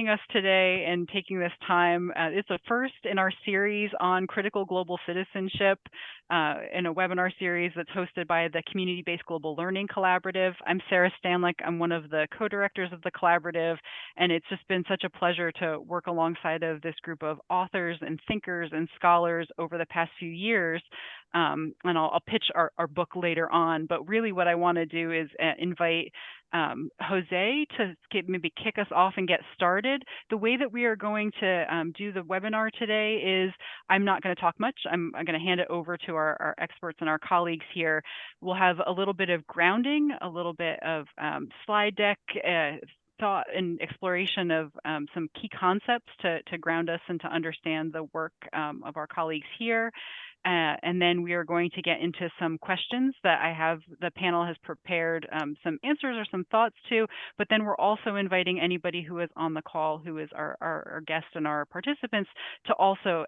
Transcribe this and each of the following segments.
joining us today and taking this time. It's a first in our series on critical global citizenship in a webinar series that's hosted by the Community-Based Global Learning Collaborative. I'm Sarah Stanlick. I'm one of the co-directors of the collaborative, and it's just been such a pleasure to work alongside of this group of authors and thinkers and scholars over the past few years. And I'll pitch our book later on, but really what I want to do is invite Jose to maybe kick us off and get started. The way that we are going to do the webinar today is I'm not going to talk much. I'm going to hand it over to our experts and our colleagues here. We'll have a little bit of grounding, a little bit of slide deck, thought and exploration of some key concepts to ground us and to understand the work of our colleagues here. And then we are going to get into some questions that the panel has prepared some answers or some thoughts to, but then we're also inviting anybody who is on the call, who is our guests and our participants, to also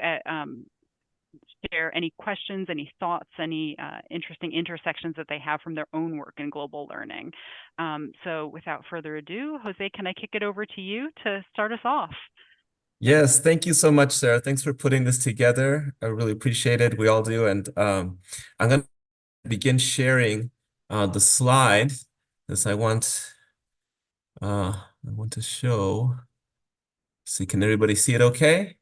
share any questions, any thoughts, any interesting intersections that they have from their own work in global learning. So without further ado, Jose, can I kick it over to you to start us off? Yes, thank you so much, Sarah. Thanks for putting this together. I really appreciate it. We all do. And I'm going to begin sharing the slide as I want to show. See, can everybody see it okay?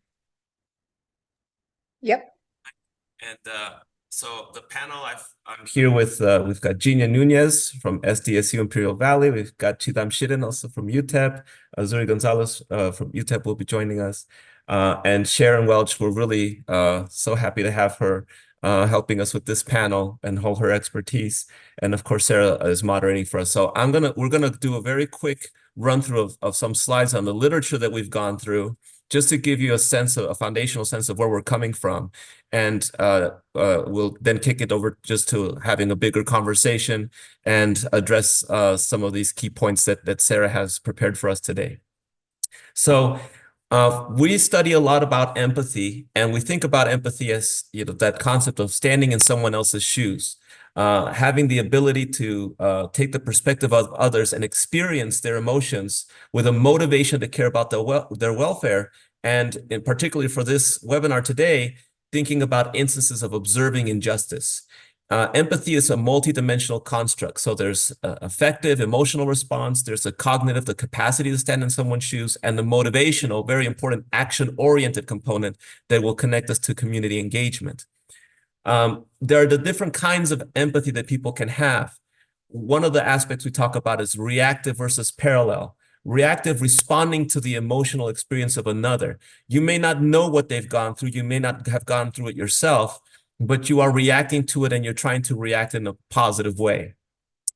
Yep. And so the panel, I'm here with, we've got Gina Nunez from SDSU Imperial Valley. We've got Sirin also from UTEP. Azuri Gonzalez from UTEP will be joining us. And Sharon Welch, we're really so happy to have her helping us with this panel and hold her expertise. And of course, Sarah is moderating for us. So we're gonna do a very quick run through of some slides on the literature that we've gone through, just to give you a foundational sense of where we're coming from. And we'll then kick it over just to having a bigger conversation and address some of these key points that Sarah has prepared for us today. So we study a lot about empathy, and we think about empathy as, that concept of standing in someone else's shoes, having the ability to take the perspective of others and experience their emotions with a motivation to care about their welfare. And in particularly for this webinar today, thinking about instances of observing injustice. Empathy is a multidimensional construct. So there's affective, emotional response, there's a cognitive, the capacity to stand in someone's shoes, and the motivational, very important action-oriented component that will connect us to community engagement. There are the different kinds of empathy that people can have. One of the aspects we talk about is reactive versus parallel. Reactive, responding to the emotional experience of another. You may not know what they've gone through. You may not have gone through it yourself, but you are reacting to it and you're trying to react in a positive way.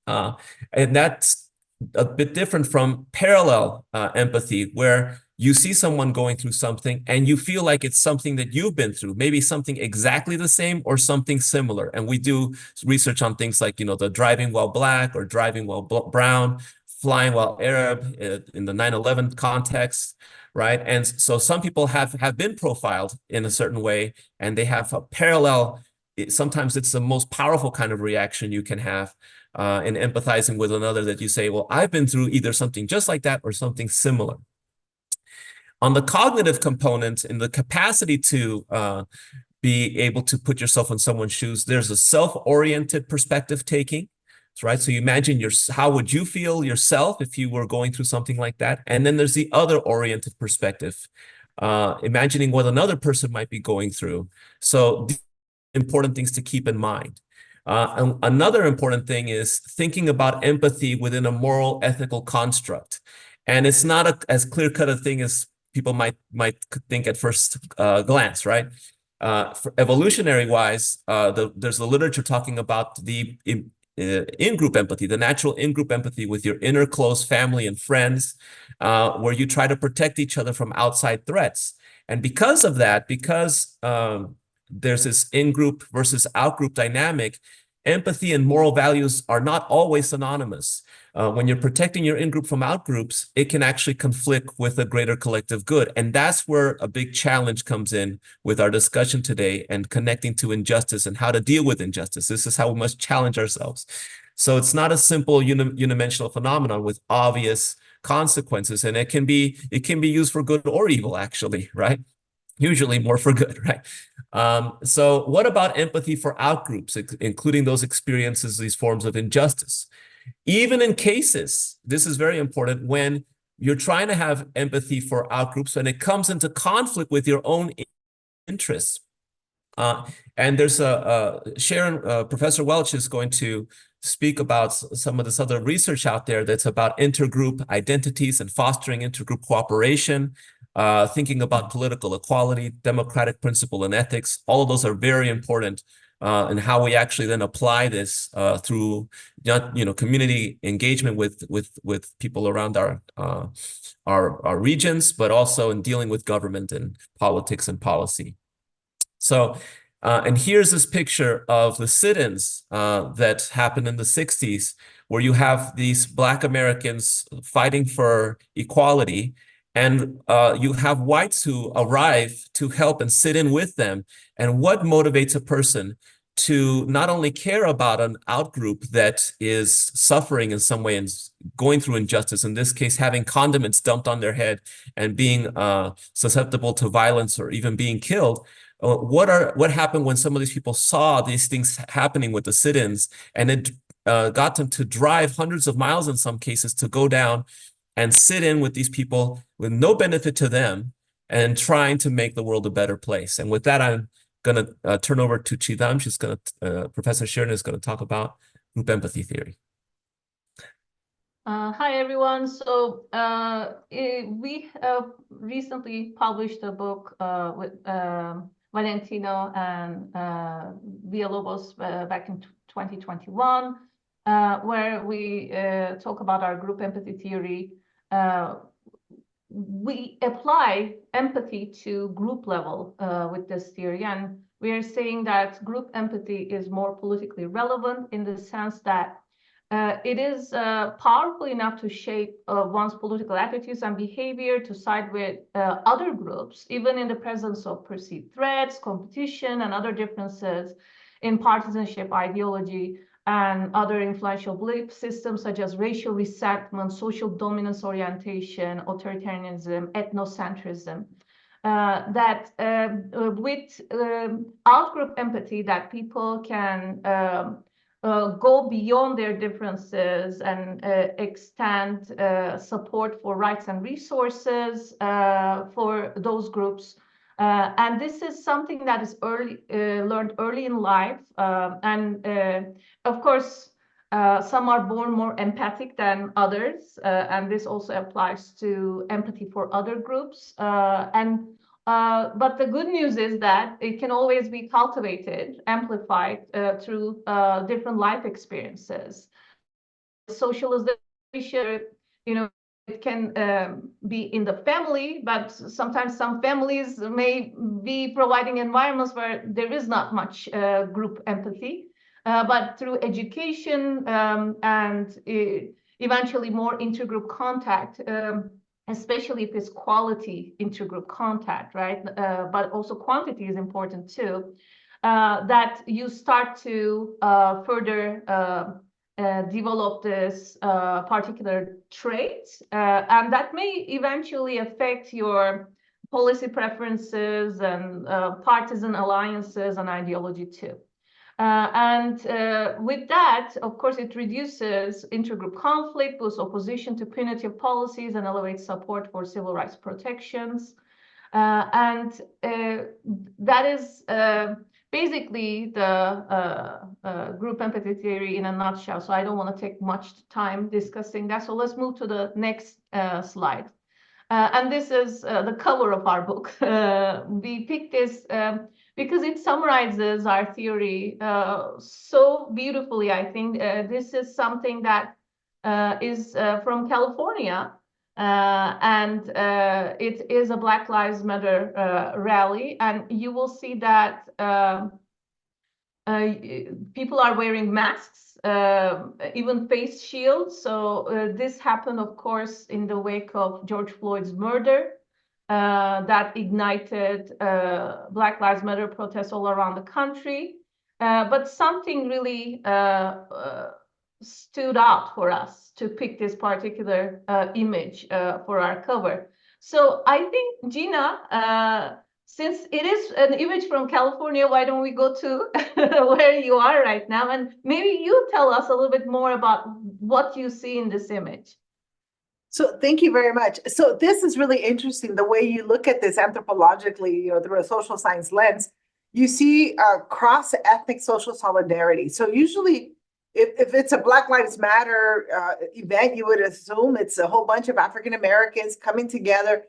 And that's a bit different from parallel empathy, where you see someone going through something and you feel like it's something that you've been through, maybe something exactly the same or something similar. And we do research on things like, the driving while Black or driving while brown, flying while Arab in the 9/11 context, right? And so some people have been profiled in a certain way, and they have a parallel. Sometimes it's the most powerful kind of reaction you can have in empathizing with another, that you say, well, I've been through either something just like that or something similar. On the cognitive component, in the capacity to be able to put yourself in someone's shoes, there's a self-oriented perspective taking. Right? So you imagine how would you feel yourself if you were going through something like that? And then there's the other oriented perspective, imagining what another person might be going through. So important things to keep in mind. Another important thing is thinking about empathy within a moral, ethical construct. And it's not as clear-cut a thing as people might think at first glance, right? For evolutionary-wise, there's the literature talking about the in-group empathy, the natural in-group empathy with your inner close family and friends, where you try to protect each other from outside threats. And because of that, because there's this in-group versus out-group dynamic, empathy and moral values are not always synonymous. When you're protecting your in-group from out-groups, it can actually conflict with a greater collective good. And that's where a big challenge comes in with our discussion today and connecting to injustice and how to deal with injustice. This is how we must challenge ourselves. So it's not a simple unidimensional phenomenon with obvious consequences, and it can be used for good or evil, actually, right? Usually more for good, right? So what about empathy for outgroups, including those experiences, these forms of injustice? Even in cases, this is very important, when you're trying to have empathy for outgroups and it comes into conflict with your own interests. And there's Sharon, Professor Welch is going to speak about some of this other research out there that's about intergroup identities and fostering intergroup cooperation, thinking about political equality, democratic principle and ethics. All of those are very important in how we actually then apply this through community engagement with people around our regions, but also in dealing with government and politics and policy. So, and here's this picture of the sit-ins that happened in the 60s, where you have these Black Americans fighting for equality, and you have whites who arrive to help and sit in with them. And what motivates a person to not only care about an outgroup that is suffering in some way and going through injustice, in this case, having condiments dumped on their head and being susceptible to violence or even being killed. What happened when some of these people saw these things happening with the sit-ins, and it got them to drive hundreds of miles in some cases to go down and sit in with these people with no benefit to them and trying to make the world a better place. And with that, I'm going to turn over to Cigdem. She's going to, Professor Sharon is going to talk about group empathy theory. Hi, everyone. So we recently published a book with Valentino and Villalobos back in 2021, where we talk about our group empathy theory. We apply empathy to group level with this theory, and we are saying that group empathy is more politically relevant in the sense that it is powerful enough to shape one's political attitudes and behavior to side with other groups, even in the presence of perceived threats, competition, and other differences in partisanship, ideology, and other influential belief systems such as racial resentment, social dominance orientation, authoritarianism, ethnocentrism. That with outgroup empathy, that people can go beyond their differences and extend support for rights and resources for those groups. And this is something that is learned early in life. Of course, some are born more empathic than others. And this also applies to empathy for other groups. But the good news is that it can always be cultivated, amplified through different life experiences. Socialization, it can be in the family, but sometimes some families may be providing environments where there is not much group empathy. But through education and eventually more intergroup contact, especially if it's quality intergroup contact, right? But also quantity is important too, that you start to further develop this particular trait, and that may eventually affect your policy preferences and partisan alliances and ideology too. With that, of course, it reduces intergroup conflict, boosts opposition to punitive policies, and elevates support for civil rights protections. That is basically the group empathy theory in a nutshell. So I don't want to take much time discussing that. So let's move to the next slide. And this is the cover of our book. We picked this because it summarizes our theory so beautifully. I think this is something that is from California, and it is a Black Lives Matter rally, and you will see that people are wearing masks, even face shields. So this happened, of course, in the wake of George Floyd's murder. That ignited Black Lives Matter protests all around the country. But something really stood out for us to pick this particular image for our cover. So I think, Gina, since it is an image from California, why don't we go to where you are right now? And maybe you tell us a little bit more about what you see in this image. So thank you very much. So this is really interesting, the way you look at this anthropologically, through a social science lens. You see cross-ethnic social solidarity. So usually, if it's a Black Lives Matter event, you would assume it's a whole bunch of African Americans coming together.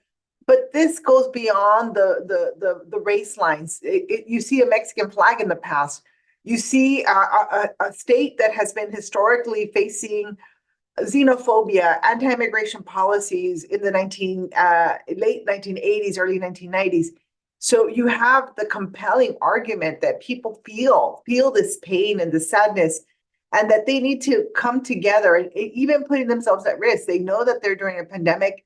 But this goes beyond the race lines. You see a Mexican flag in the past. You see a state that has been historically facing xenophobia, anti-immigration policies in the late 1980s, early 1990s. So you have the compelling argument that people feel this pain and the sadness, and that they need to come together, and even putting themselves at risk. They know that they're during a pandemic,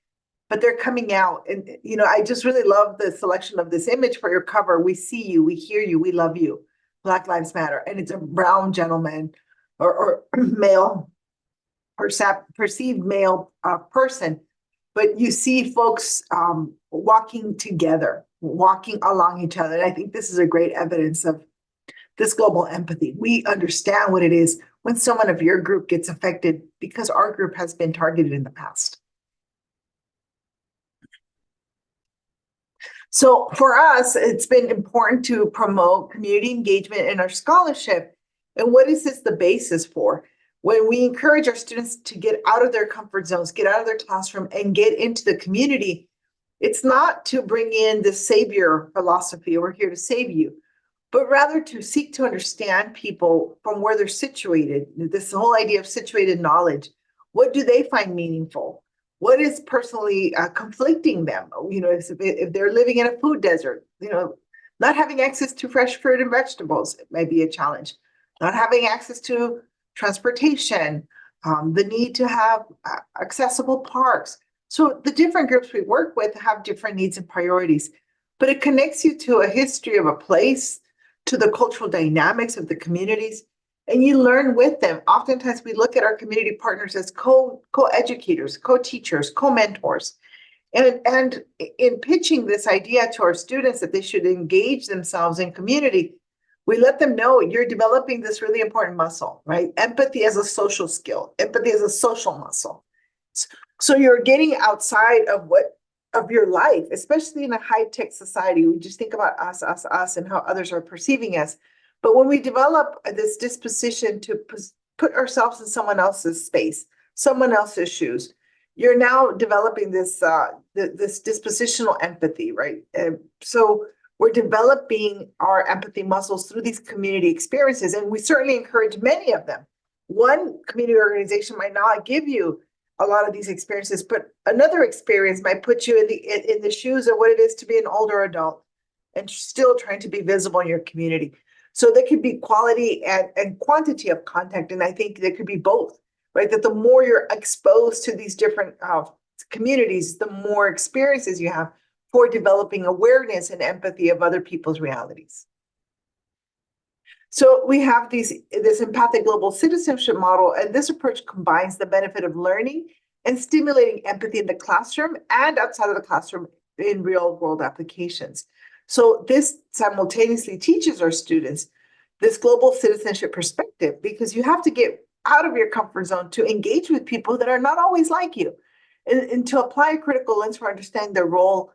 but they're coming out. And, I just really love the selection of this image for your cover. We see you, we hear you, we love you. Black Lives Matter. And it's a brown gentleman or male, or perceived male person, but you see folks walking together, walking along each other. And I think this is a great evidence of this global empathy. We understand what it is when someone of your group gets affected because our group has been targeted in the past. So for us, it's been important to promote community engagement in our scholarship. And what is this the basis for? When we encourage our students to get out of their comfort zones, get out of their classroom, and get into the community, it's not to bring in the savior philosophy, we're here to save you, but rather to seek to understand people from where they're situated. This whole idea of situated knowledge. What do they find meaningful? What is personally conflicting them? If they're living in a food desert, not having access to fresh fruit and vegetables, it might be a challenge. Not having access to transportation, the need to have accessible parks. So the different groups we work with have different needs and priorities, but it connects you to a history of a place, to the cultural dynamics of the communities, and you learn with them. Oftentimes we look at our community partners as co-educators, co-teachers, co-mentors. And in pitching this idea to our students that they should engage themselves in community, we let them know you're developing this really important muscle, right? Empathy as a social skill, empathy as a social muscle. So you're getting outside of your life, especially in a high-tech society. We just think about us, and how others are perceiving us. But when we develop this disposition to put ourselves in someone else's space, someone else's shoes, you're now developing this this dispositional empathy, right? So we're developing our empathy muscles through these community experiences, and we certainly encourage many of them. One community organization might not give you a lot of these experiences, but another experience might put you in the shoes of what it is to be an older adult and still trying to be visible in your community. So there could be quality and quantity of contact, and I think there could be both, right? That the more you're exposed to these different communities, the more experiences you have for developing awareness and empathy of other people's realities. So we have this empathic global citizenship model, and this approach combines the benefit of learning and stimulating empathy in the classroom and outside of the classroom in real world applications. So this simultaneously teaches our students this global citizenship perspective, because you have to get out of your comfort zone to engage with people that are not always like you, and to apply a critical lens for understanding their role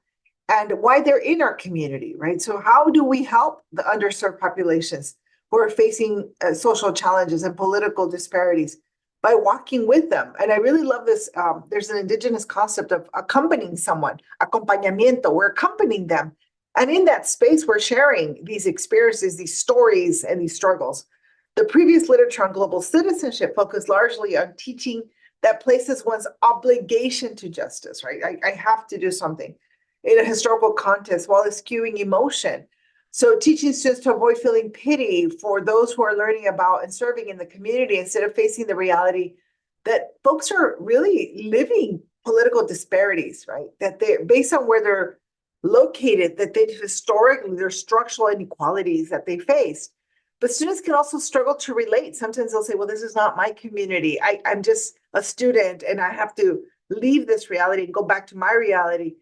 and why they're in our community, right? So how do we help the underserved populations who are facing social challenges and political disparities? By walking with them. And I really love this. There's an indigenous concept of accompanying someone, acompañamiento. We're accompanying them. And in that space, we're sharing these experiences, these stories, and these struggles. The previous literature on global citizenship focused largely on teaching that places one's obligation to justice, right? I have to do something in a historical context while eschewing emotion. So teaching students to avoid feeling pity for those who are learning about and serving in the community, instead of facing the reality that folks are really living political disparities, right? That they're based on where they're located, that they historically, there's structural inequalities that they face. But students can also struggle to relate. Sometimes they'll say, well, this is not my community. I'm just a student and I have to leave this reality and go back to my reality.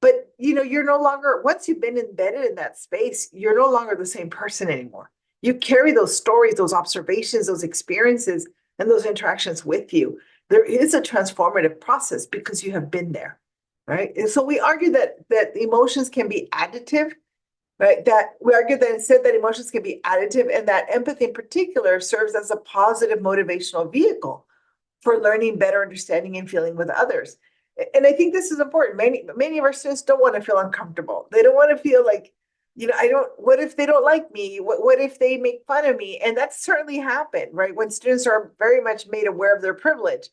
But, you're no longer, once you've been embedded in that space, you're no longer the same person anymore. You carry those stories, those observations, those experiences, and those interactions with you. There is a transformative process because you have been there, right? And so we argue that emotions can be additive, right? That we argue that instead that emotions can be additive, and that empathy in particular serves as a positive motivational vehicle for learning, better understanding, and feeling with others. And I think this is important. Many of our students don't want to feel uncomfortable. They don't want to feel like, what if they don't like me? What if they make fun of me? And that's certainly happened, right? When students are very much made aware of their privilege.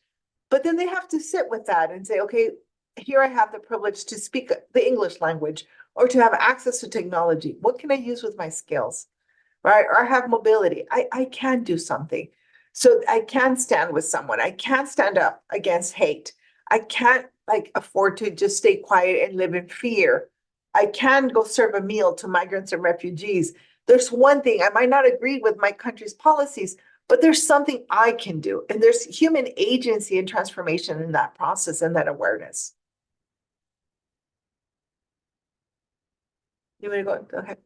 But then they have to sit with that and say, okay, here I have the privilege to speak the English language or to have access to technology. What can I use with my skills, right? Or I have mobility. I can do something. So I can stand with someone. I can stand up against hate. I can't afford to just stay quiet and live in fear. I can go serve a meal to migrants and refugees. There's one thing, I might not agree with my country's policies, but there's something I can do. And there's human agency and transformation in that process and that awareness. You want to go ahead?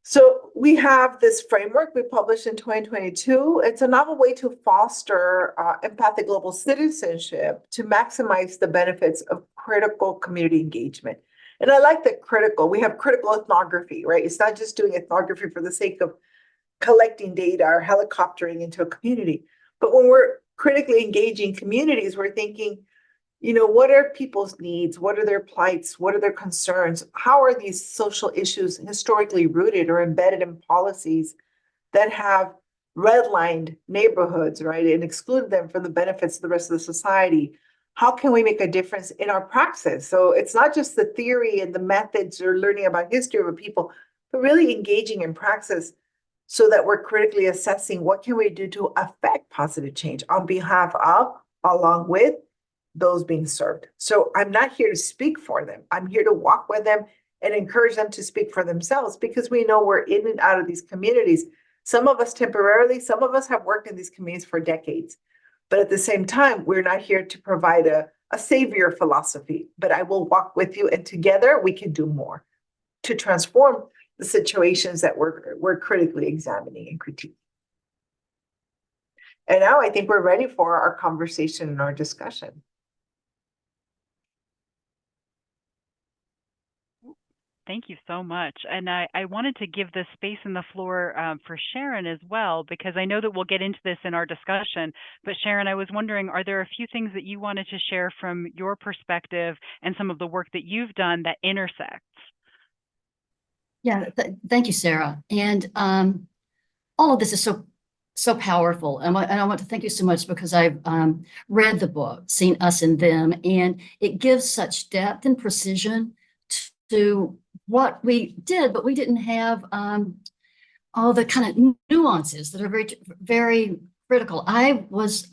So we have this framework we published in 2022. It's a novel way to foster empathic global citizenship to maximize the benefits of critical community engagement. And I like that critical. We have critical ethnography, right? It's not just doing ethnography for the sake of collecting data or helicoptering into a community. But when we're critically engaging communities, we're thinking, what are people's needs? What are their plights? What are their concerns? How are these social issues historically rooted or embedded in policies that have redlined neighborhoods, right, and excluded them from the benefits of the rest of the society? How can we make a difference in our praxis? So it's not just the theory and the methods or learning about history of a people, but really engaging in praxis so that we're critically assessing what can we do to affect positive change on behalf of, along with, those being served. So I'm not here to speak for them. I'm here to walk with them and encourage them to speak for themselves, because we know we're in and out of these communities. Some of us temporarily, some of us have worked in these communities for decades. But at the same time, we're not here to provide a savior philosophy, but I will walk with you, and together we can do more to transform the situations that we're critically examining and critiquing. And now I think we're ready for our conversation and our discussion. Thank you so much. And I wanted to give the space and the floor for Sharon as well, because I know that we'll get into this in our discussion. But Sharon, I was wondering, are there a few things that you wanted to share from your perspective and some of the work that you've done that intersects? Yeah, thank you, Sarah. And all of this is so powerful. And I want to thank you so much, because I've read the book, Seen Us and Them, and it gives such depth and precision to what we did, but we didn't have all the kind of nuances that are very, very critical. I was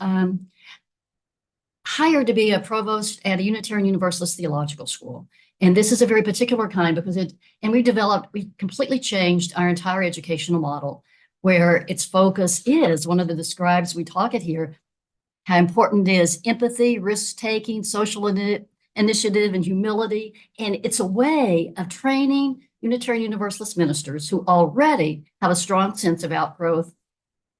hired to be a provost at a Unitarian Universalist theological school. And this is a very particular kind, because we completely changed our entire educational model, where its focus is, one of the describes we talk it here, how important is empathy, risk-taking, social initiative, and humility. And it's a way of training Unitarian Universalist ministers who already have a strong sense of outgrowth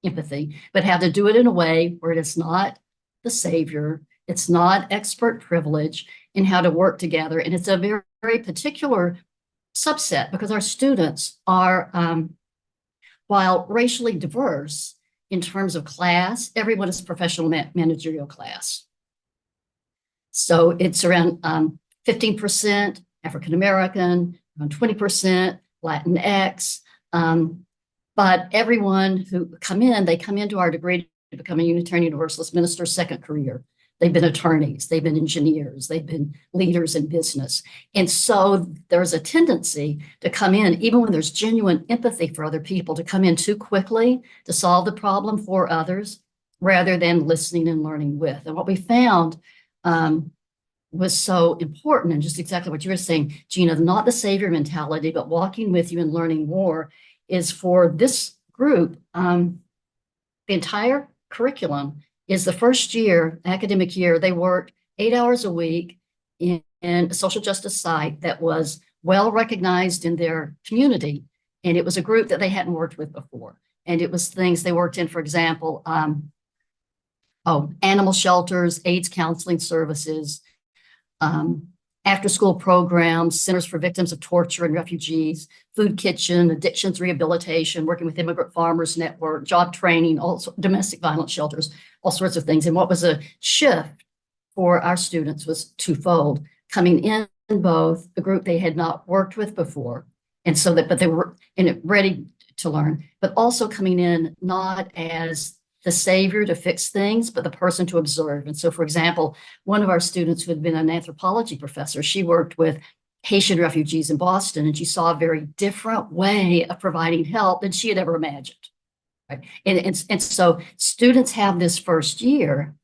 empathy, but have to do it in a way where it is not the savior, it's not expert privilege, and how to work together. And it's a very, very particular subset, because our students are, while racially diverse in terms of class, everyone is professional managerial class. So it's around 15% African-American, around 20% Latinx. But everyone who they come into our degree to become a Unitarian Universalist minister second career. They've been attorneys, they've been engineers, they've been leaders in business. And so there's a tendency to come in, even when there's genuine empathy for other people, to come in too quickly to solve the problem for others, rather than listening and learning with. And what we found was so important, and just exactly what you were saying, Gina, not the savior mentality, but walking with you and learning more, is for this group, the entire curriculum is the first year, academic year, they worked 8 hours a week in a social justice site that was well recognized in their community. And it was a group that they hadn't worked with before. And it was things they worked in, for example, animal shelters, AIDS counseling services, after-school programs, centers for victims of torture and refugees, food kitchen, addictions rehabilitation, working with Immigrant Farmers Network, job training, also domestic violence shelters, all sorts of things. And what was a shift for our students was twofold: coming in both a group they had not worked with before, and so that, but they were ready to learn, but also coming in not as the savior to fix things, but the person to observe. And so, for example, one of our students who had been an anthropology professor, she worked with Haitian refugees in Boston, and she saw a very different way of providing help than she had ever imagined. Right? And so students have this first year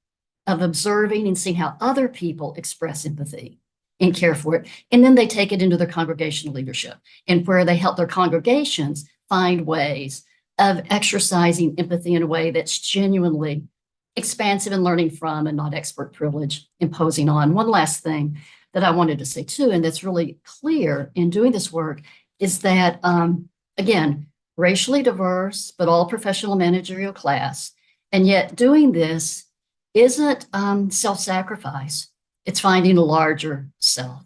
of observing and seeing how other people express empathy and care for it. And then they take it into their congregational leadership, and where they help their congregations find ways of exercising empathy in a way that's genuinely expansive and learning from, and not expert privilege imposing on. One last thing that I wanted to say too, and that's really clear in doing this work, is that, again, racially diverse, but all professional managerial class. And yet doing this isn't self-sacrifice. It's finding a larger self.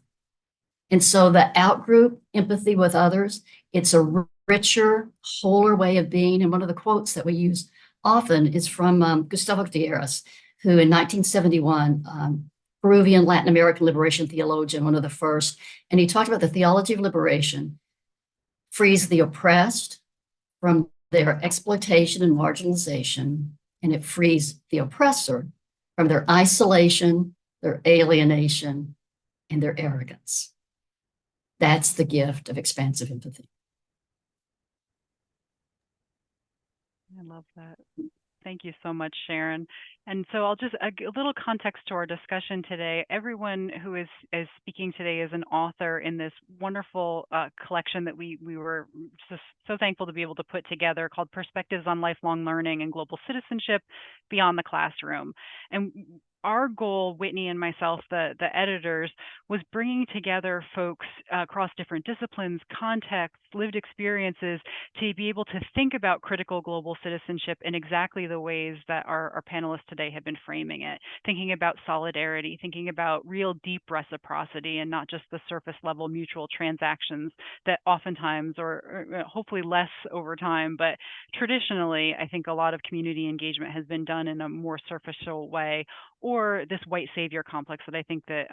And so the out-group empathy with others, it's a richer, wholer way of being. And one of the quotes that we use often is from Gustavo Gutierrez, who in 1971, Peruvian Latin American liberation theologian, one of the first, and he talked about the theology of liberation frees the oppressed from their exploitation and marginalization, and it frees the oppressor from their isolation, their alienation, and their arrogance. That's the gift of expansive empathy. I love that. Thank you so much, Sharon. And so I'll just a little context to our discussion today. Everyone who is speaking today is an author in this wonderful collection that we were just so thankful to be able to put together, called Perspectives on Lifelong Learning and Global Citizenship Beyond the Classroom. And our goal, Whitney and myself, the editors, was bringing together folks across different disciplines, contexts, lived experiences, to be able to think about critical global citizenship in exactly the ways that our panelists today have been framing it, thinking about solidarity, thinking about real deep reciprocity, and not just the surface level mutual transactions that oftentimes, or hopefully less over time, but traditionally, I think a lot of community engagement has been done in a more superficial way, or this white savior complex that I think that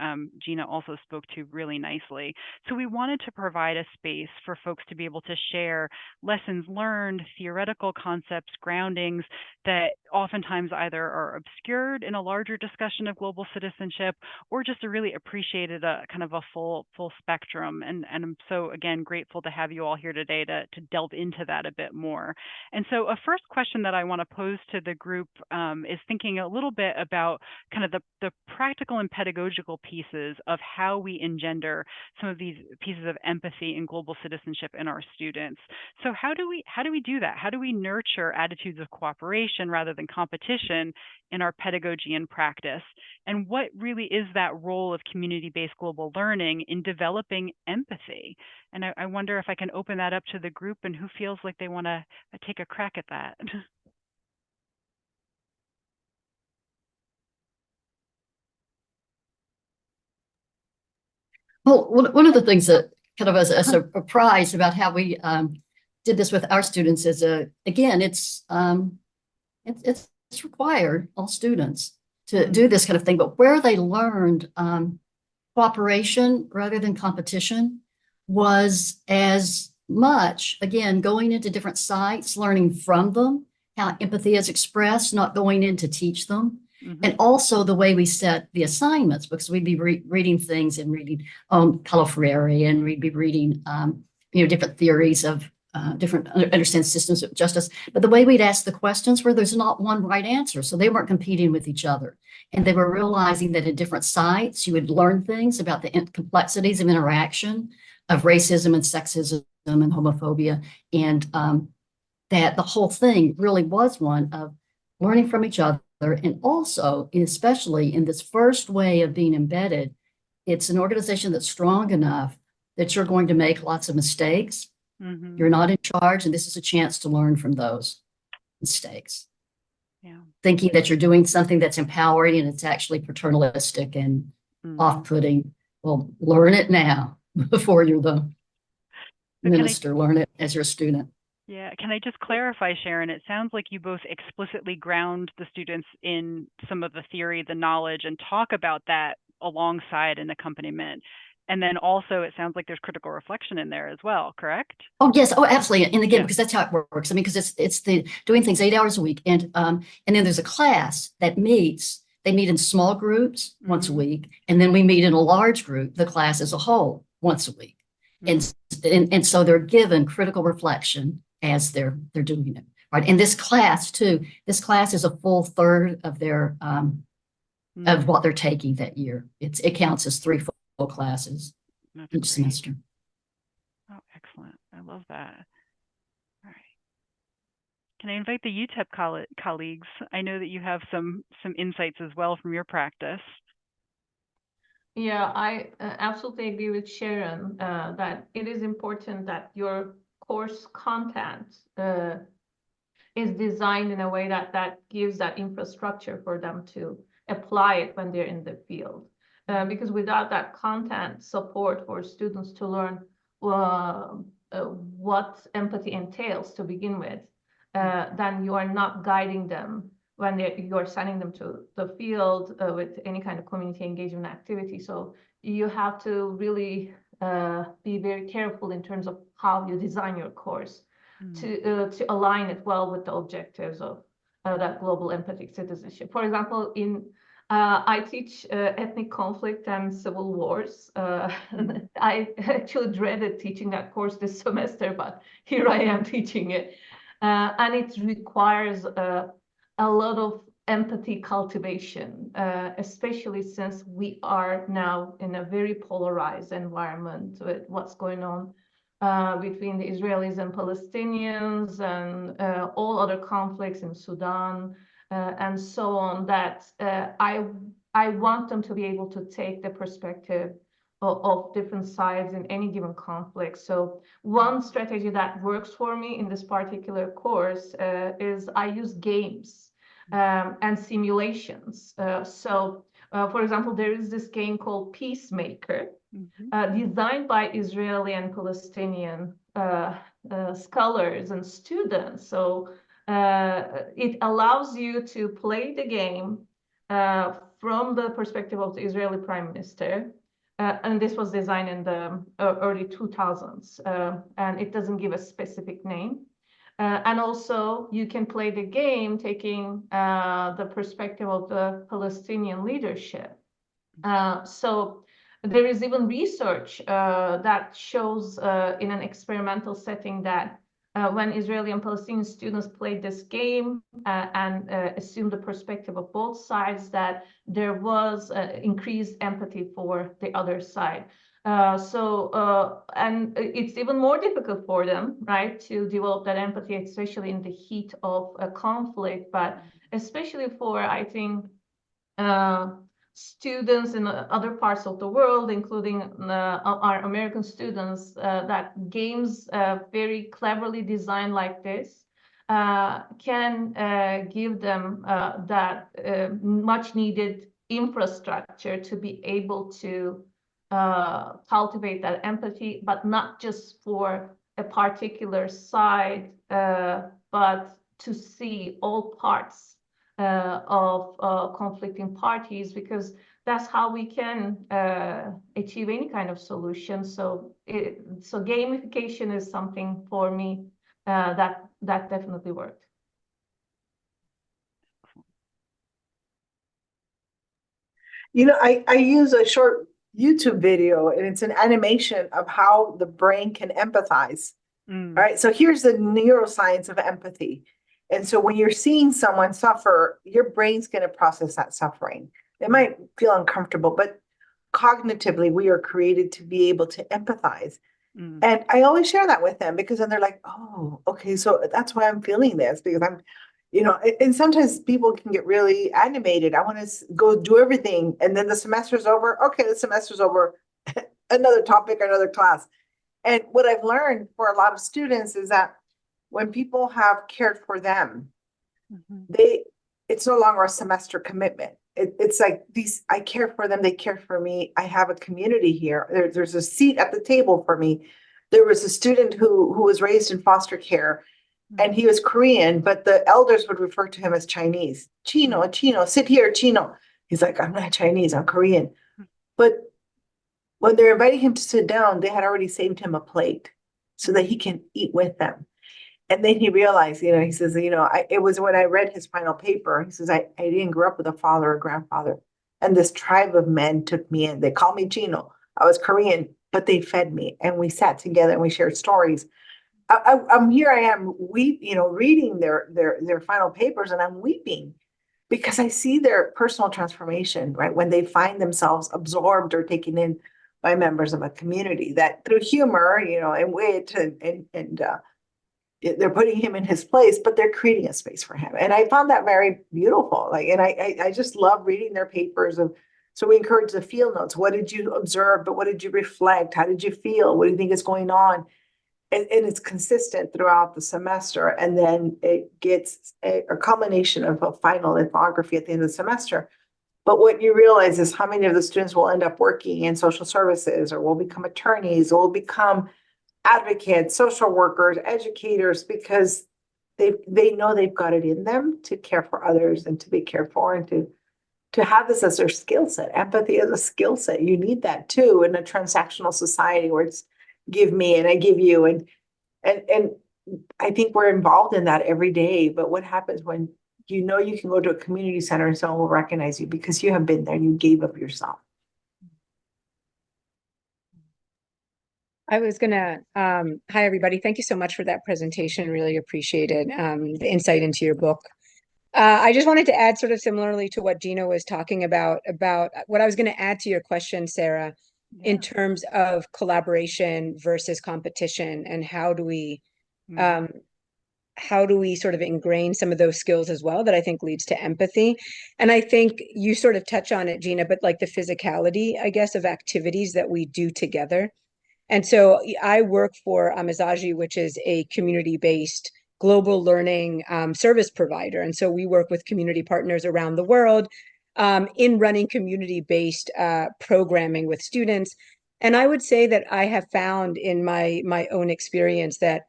Gina also spoke to really nicely. So we wanted to provide a space for folks to be able to share lessons learned, theoretical concepts, groundings that oftentimes either are obscured in a larger discussion of global citizenship, or just are really appreciated a kind of a full spectrum. And I'm so, again, grateful to have you all here today to delve into that a bit more. And so a first question that I want to pose to the group is thinking a little bit about kind of the practical and pedagogical pieces of how we engender some of these pieces of empathy and global citizenship in our students. So how do we do that? How do we nurture attitudes of cooperation rather than competition in our pedagogy and practice? And what really is that role of community-based global learning in developing empathy? And I wonder if I can open that up to the group, and who feels like they want to take a crack at that. Well, one of the things that kind of as a surprise about how we did this with our students is, again, it's required, all students, to do this kind of thing, but where they learned cooperation rather than competition was as much, again, going into different sites, learning from them, how empathy is expressed, not going in to teach them. And also the way we set the assignments, because we'd be reading things and reading Paulo Freire, and we'd be reading different theories of different understand systems of justice. But the way we'd ask the questions where there's not one right answer, so they weren't competing with each other, and they were realizing that in different sites you would learn things about the complexities of interaction of racism and sexism and homophobia, and that the whole thing really was one of learning from each other. And also, especially in this first way of being embedded, it's an organization that's strong enough that you're going to make lots of mistakes. Mm-hmm. You're not in charge, and this is a chance to learn from those mistakes. Yeah. Thinking that you're doing something that's empowering and it's actually paternalistic and off-putting. Well, learn it now before you're the minister. Learn it as your student. Yeah. Can I just clarify, Sharon? It sounds like you both explicitly ground the students in some of the theory, the knowledge, and talk about that alongside an accompaniment. And then also it sounds like there's critical reflection in there as well, correct? Oh, yes. Oh, absolutely. And again, because that's how it works. I mean, because it's the doing things 8 hours a week. And then there's a class that meets. They meet in small groups once a week. And then we meet in a large group, the class as a whole, once a week. And so they're given critical reflection as they're doing it. Right. And this class too, this class is a full third of their of what they're taking that year. It counts as 3 full classes each semester. Oh, excellent. I love that. All right. Can I invite the UTEP colleagues? I know that you have some insights as well from your practice. Yeah, I absolutely agree with Sharon that it is important that your course content is designed in a way that gives that infrastructure for them to apply it when they're in the field. Because without that content support for students to learn what empathy entails to begin with, then you are not guiding them when you're sending them to the field with any kind of community engagement activity. So you have to really be very careful in terms of how you design your course to align it well with the objectives of that global empathic citizenship. For example, I teach ethnic conflict and civil wars. I actually dreaded teaching that course this semester, but here I am teaching it. And it requires a lot of empathy cultivation, especially since we are now in a very polarized environment with what's going on between the Israelis and Palestinians and all other conflicts in Sudan and so on, that I want them to be able to take the perspective of different sides in any given conflict. So one strategy that works for me in this particular course is I use games and simulations. For example, there is this game called Peacemaker, designed by Israeli and Palestinian scholars and students. So it allows you to play the game from the perspective of the Israeli Prime Minister. And this was designed in the early 2000s, and it doesn't give a specific name. And also, you can play the game taking the perspective of the Palestinian leadership. So there is even research that shows in an experimental setting that when Israeli and Palestinian students played this game and assumed the perspective of both sides, that there was increased empathy for the other side. And it's even more difficult for them, right, to develop that empathy, especially in the heat of a conflict, but especially for, I think, students in other parts of the world, including our American students, that games very cleverly designed like this can give them that much needed infrastructure to be able to cultivate that empathy, but not just for a particular side, but to see all parts of conflicting parties, because that's how we can achieve any kind of solution. So gamification is something for me that definitely worked. You know, I use a short YouTube video, and it's an animation of how the brain can empathize. All right. So here's the neuroscience of empathy. And so when you're seeing someone suffer, your brain's going to process that suffering. It might feel uncomfortable, but cognitively, we are created to be able to empathize. And I always share that with them because then they're like, oh, okay, so that's why I'm feeling this because I'm, and sometimes people can get really animated. I want to go do everything. And then the semester's over. Okay, the semester's over. Another topic, another class. And what I've learned for a lot of students is that when people have cared for them, it's no longer a semester commitment. It's like I care for them, they care for me. I have a community here. There's a seat at the table for me. There was a student who was raised in foster care and he was Korean, but the elders would refer to him as Chinese. Chino, sit here, Chino. He's like, I'm not Chinese, I'm Korean. But when they're inviting him to sit down, they had already saved him a plate so that he can eat with them. And then he realized, he says, it was when I read his final paper, he says, I didn't grow up with a father or grandfather. And this tribe of men took me in. They called me Chino. I was Korean, but they fed me. And we sat together and we shared stories. I'm here, I am, reading their final papers, and I'm weeping because I see their personal transformation, right? When they find themselves absorbed or taken in by members of a community that through humor, and wit and they're putting him in his place, but they're creating a space for him. And I found that very beautiful. And I just love reading their papers. So we encourage the field notes. What did you observe? But what did you reflect? How did you feel? What do you think is going on? And it's consistent throughout the semester. And then it gets a culmination of a final ethnography at the end of the semester. But what you realize is how many of the students will end up working in social services or will become attorneys or will become advocates, social workers, educators, because they know they've got it in them to care for others and to be cared for and to have this as their skill set. Empathy is a skill set. You need that too in a transactional society where it's give me and I give you. And I think we're involved in that every day. But what happens when you can go to a community center and someone will recognize you because you have been there and you gave up yourself? I was gonna, hi everybody. Thank you so much for that presentation. Really appreciated the insight into your book. I just wanted to add sort of similarly to what Gina was talking about what I was gonna add to your question, Sarah, in terms of collaboration versus competition and how do we sort of ingrain some of those skills as well that I think leads to empathy. And I think you sort of touch on it, Gina, but like the physicality, I guess, of activities that we do together. And so I work for Azuri, which is a community-based global learning service provider. And so we work with community partners around the world in running community-based programming with students. And I would say that I have found in my own experience that,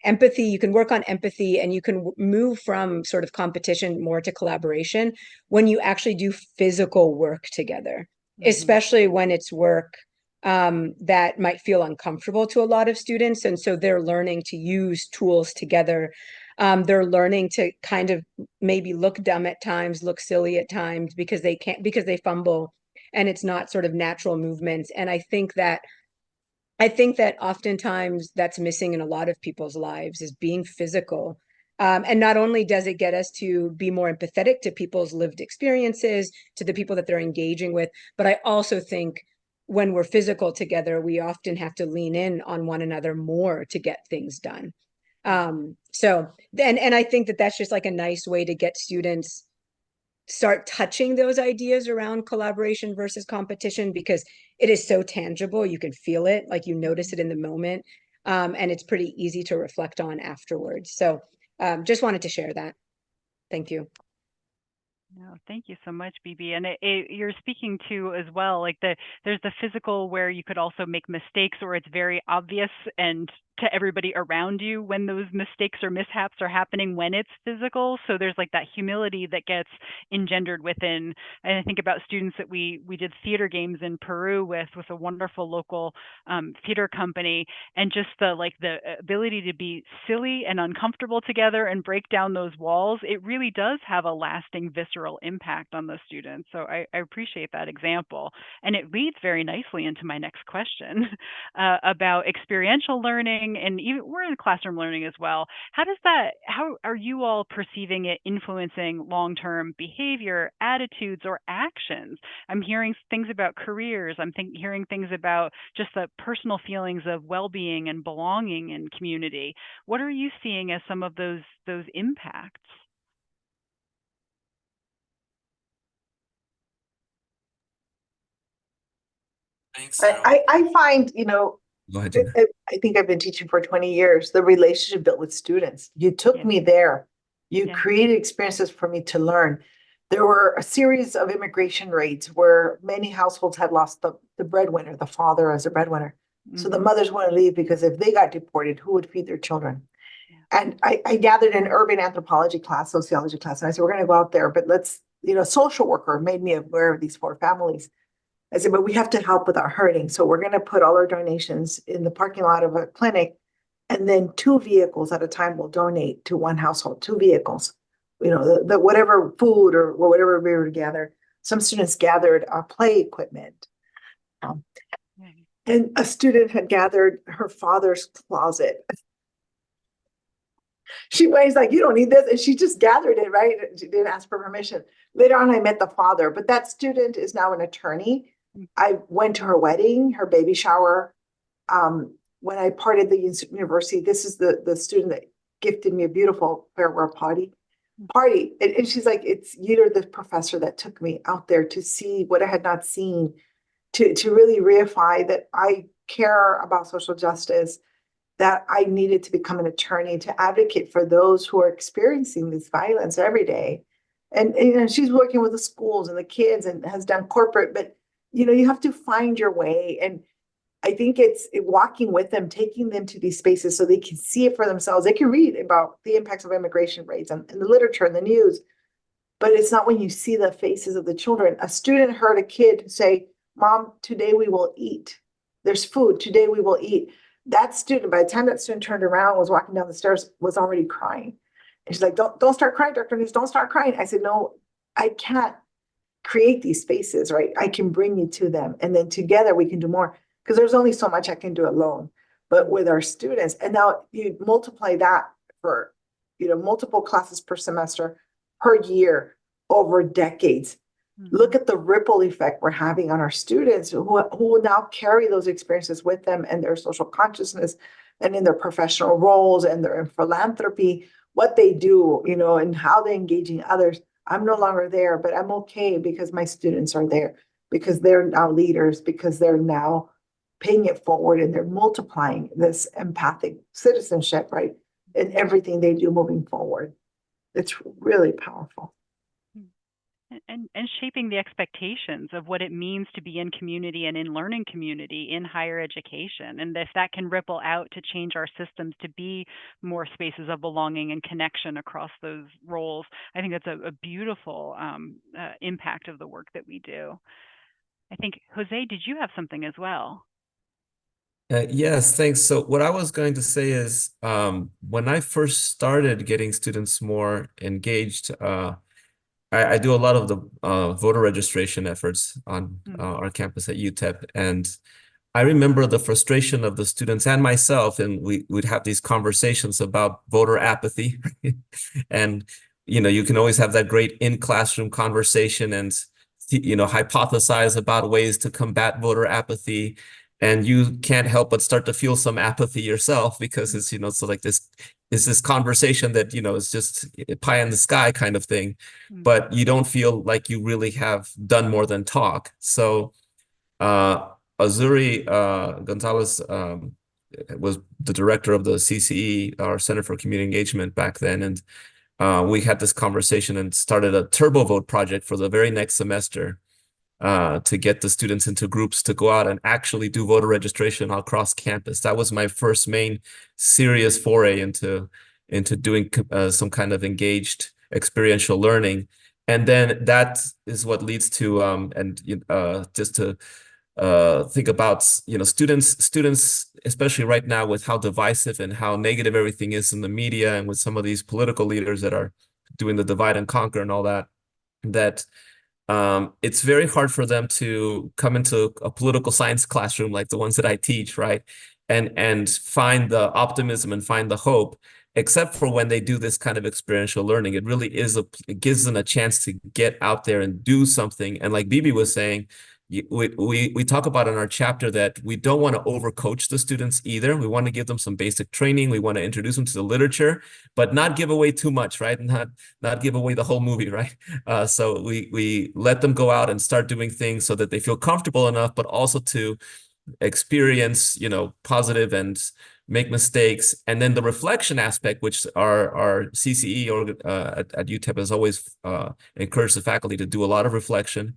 empathy, you can work on empathy and you can move from sort of competition more to collaboration when you actually do physical work together, especially when it's work that might feel uncomfortable to a lot of students. And so they're learning to use tools together. They're learning to kind of maybe look dumb at times, look silly at times because they fumble and it's not sort of natural movements. And I think that oftentimes that's missing in a lot of people's lives is being physical. And not only does it get us to be more empathetic to people's lived experiences, to the people that they're engaging with, but I also think when we're physical together, we often have to lean in on one another more to get things done. So I think that that's just like a nice way to get students start touching those ideas around collaboration versus competition because it is so tangible. You can feel it, like you notice it in the moment, and it's pretty easy to reflect on afterwards. So just wanted to share that. Thank you. No, thank you so much, BB. And you're speaking to as well, like there's the physical where you could also make mistakes or it's very obvious and to everybody around you when those mistakes or mishaps are happening when it's physical. So there's like that humility that gets engendered within. And I think about students that we did theater games in Peru with a wonderful local theater company, and just the ability to be silly and uncomfortable together and break down those walls. It really does have a lasting visceral impact on the students. So I appreciate that example. And it leads very nicely into my next question about experiential learning learning, and even we're in classroom learning as well. How are you all perceiving it influencing long-term behavior, attitudes, or actions? I'm hearing things about careers. I'm hearing things about just the personal feelings of well-being and belonging in community. What are you seeing as some of those impacts? Thanks. I find, Go ahead, Gina. I think I've been teaching for 20 years, the relationship built with students. You took me there. You created experiences for me to learn. There were a series of immigration raids where many households had lost the breadwinner, the father as a breadwinner. So the mothers want to leave because if they got deported, who would feed their children? And I gathered an urban anthropology class, sociology class, and I said, we're going to go out there, but let's, social worker made me aware of these 4 families. I said, but we have to help with our hurting. So we're going to put all our donations in the parking lot of a clinic, and then 2 vehicles at a time will donate to one household, 2 vehicles, the whatever food or whatever we were to gather. Some students gathered play equipment. And a student had gathered her father's closet. He's like, you don't need this. And she just gathered it, right? She didn't ask for permission. Later on, I met the father, but that student is now an attorney. I went to her wedding, her baby shower. When I parted the university, this is the student that gifted me a beautiful farewell party. And she's like, you're the professor that took me out there to see what I had not seen, to really reify that I care about social justice, that I needed to become an attorney to advocate for those who are experiencing this violence every day. And she's working with the schools and the kids and has done corporate, but you have to find your way. And I think it's walking with them, taking them to these spaces so they can see it for themselves. They can read about the impacts of immigration rates and the literature and the news, but it's not when you see the faces of the children. A student heard a kid say, Mom, today we will eat. There's food. Today we will eat. That student, by the time that student turned around, was walking down the stairs, was already crying. And she's like, don't start crying, Dr. Nunez, don't start crying. I said, no, I can't create these spaces, right? I can bring you to them. And then together we can do more, because there's only so much I can do alone. But with our students, and now you multiply that for, multiple classes per semester, per year, over decades. Look at the ripple effect we're having on our students who will now carry those experiences with them and their social consciousness and in their professional roles and their philanthropy, what they do, and how they're engaging others. I'm no longer there, but I'm okay because my students are there, because they're now leaders, because they're now paying it forward and they're multiplying this empathic citizenship, right, in everything they do moving forward. It's really powerful. And shaping the expectations of what it means to be in community and in learning community in higher education. And if that can ripple out to change our systems to be more spaces of belonging and connection across those roles, I think that's a beautiful impact of the work that we do. I think, Jose, did you have something as well? Yes, thanks. So what I was going to say is when I first started getting students more engaged, I do a lot of the voter registration efforts on our campus at UTEP. And I remember the frustration of the students and myself, and we'd have these conversations about voter apathy. And, you can always have that great in-classroom conversation and, hypothesize about ways to combat voter apathy. And you can't help but start to feel some apathy yourself because it's, so like this is this conversation that, is just pie in the sky kind of thing, but you don't feel like you really have done more than talk. So Azuri Gonzalez was the director of the CCE, our Center for Community Engagement back then. And we had this conversation and started a turbo vote project for the very next semester. To get the students into groups to go out and actually do voter registration across campus. That was my first main serious foray into doing some kind of engaged experiential learning. And then that is what leads to just to think about students, especially right now with how divisive and how negative everything is in the media and with some of these political leaders that are doing the divide and conquer and all that it's very hard for them to come into a political science classroom like the ones that I teach, right? and find the optimism and find the hope, except for when they do this kind of experiential learning. It really it gives them a chance to get out there and do something. And like Bibi was saying, we talk about in our chapter that we don't want to overcoach the students either. We want to give them some basic training. We want to introduce them to the literature, but not give away too much, right? Not give away the whole movie, right? So we let them go out and start doing things so that they feel comfortable enough, but also to experience, positive and make mistakes. And then the reflection aspect, which our CCE at UTEP has always encouraged the faculty to do a lot of reflection.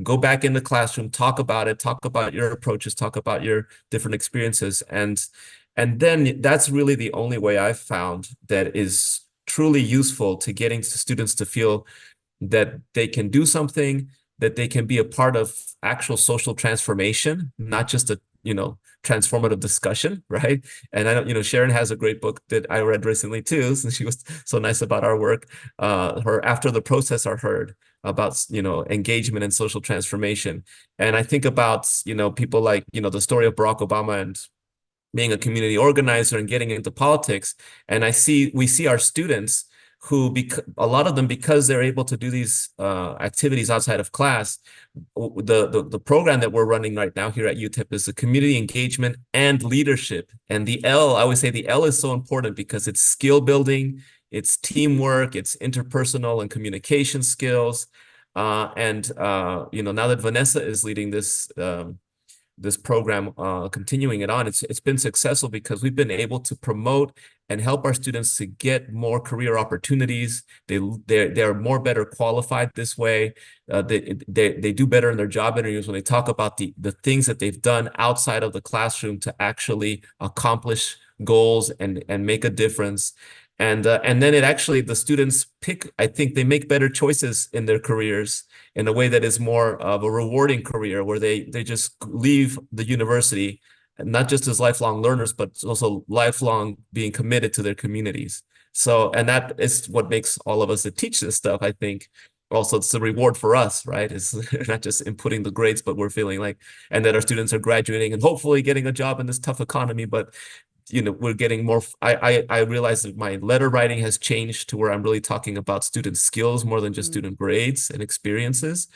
Go back in the classroom, talk about it, talk about your approaches, talk about your different experiences. And then that's really the only way I've found that is truly useful to getting students to feel that they can do something, that they can be a part of actual social transformation, not just a, transformative discussion, right? And I know, Sharon has a great book that I read recently too, since she was so nice about our work. Her After the Process Are Heard, about, engagement and social transformation. And I think about, people like, the story of Barack Obama and being a community organizer and getting into politics. And we see our students who, a lot of them, because they're able to do these activities outside of class, the program that we're running right now here at UTEP is the community engagement and leadership. And the L, I always say the L is so important because it's skill building, it's teamwork, it's interpersonal and communication skills. Now that Vanessa is leading this program, continuing it on, it's been successful because we've been able to promote and help our students to get more career opportunities. They're more better qualified this way. They do better in their job interviews when they talk about the things that they've done outside of the classroom to actually accomplish goals and make a difference. And then the students I think they make better choices in their careers in a way that is more of a rewarding career, where they just leave the university, not just as lifelong learners, but also lifelong being committed to their communities. So, and that is what makes all of us that teach this stuff, I think, also it's the reward for us, right? It's not just inputting the grades, but we're feeling like, and that our students are graduating and hopefully getting a job in this tough economy, but we're getting more. I realize that my letter writing has changed to where I'm really talking about student skills more than just student grades and experiences.